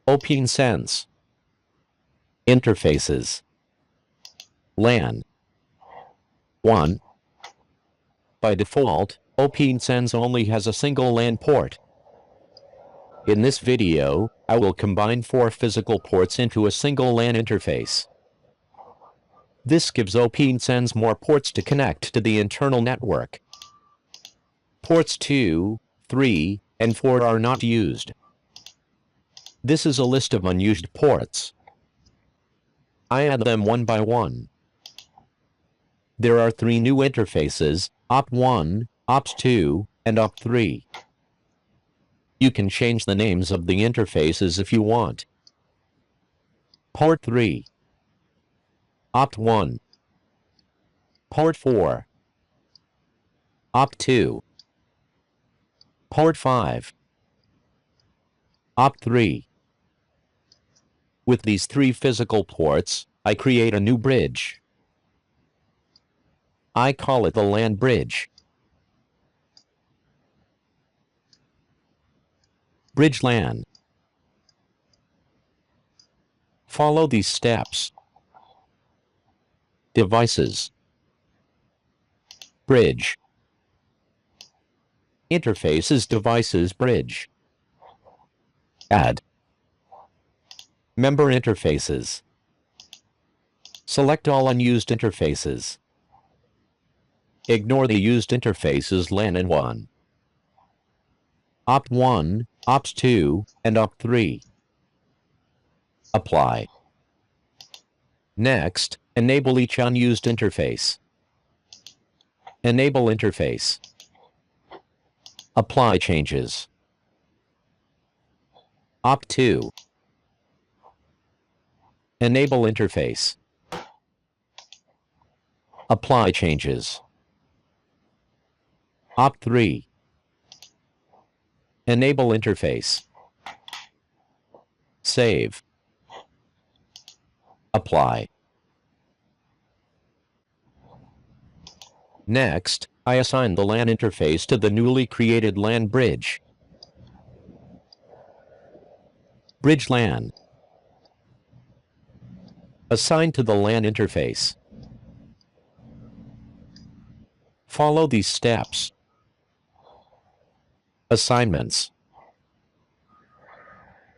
OPNsense. Interfaces. LAN. 1. By default, OPNsense only has a single LAN port. In this video, I will combine 4 physical ports into a single LAN interface. This gives OPNsense more ports to connect to the internal network. Ports 2, 3, and 4 are not used. This is a list of unused ports. I add them one by one. There are 3 new interfaces, OP1, OP2, and OP3. You can change the names of the interfaces if you want. Port 3. OP1. Port 4. OP2. Port 5. OP3. With these 3 physical ports, I create a new bridge. I call it the LAN Bridge. Bridge LAN. Follow these steps. Devices. Bridge. Interfaces, devices, bridge. Add. Member interfaces. Select all unused interfaces. Ignore the used interfaces LAN and 1. OP1, OP2, and OP3. Apply. Next, enable each unused interface. Enable interface. Apply changes. OP2. Enable interface. Apply changes. OP3. Enable interface. Save. Apply. Next, I assign the LAN interface to the newly created LAN bridge. Bridge LAN. Assigned to the LAN interface. Follow these steps. Assignments.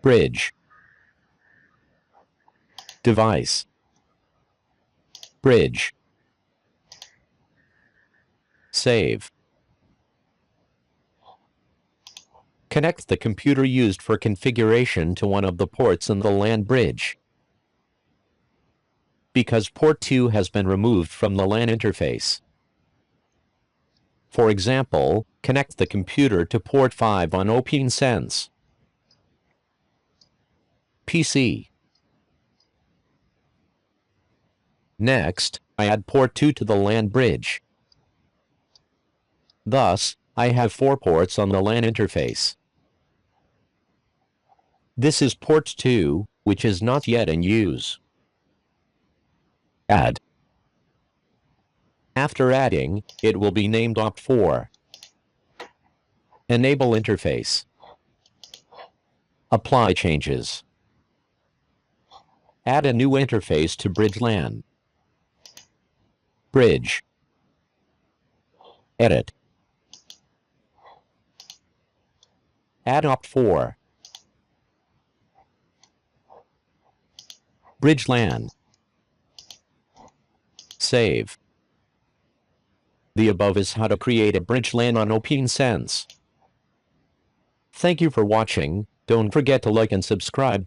Bridge. Device. Bridge. Save. Connect the computer used for configuration to one of the ports in the LAN bridge. Because port 2 has been removed from the LAN interface. For example, connect the computer to port 5 on OPNsense. PC. Next, I add port 2 to the LAN bridge. Thus, I have 4 ports on the LAN interface. This is port 2, which is not yet in use. Add. After adding, it will be named OP4. Enable interface. Apply changes. Add a new interface to Bridge LAN. Bridge. Edit. Add OP4. Bridge LAN. Save. The above is how to create a bridge LAN on OPNsense. Thank you for watching. Don't forget to like and subscribe.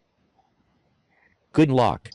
Good luck.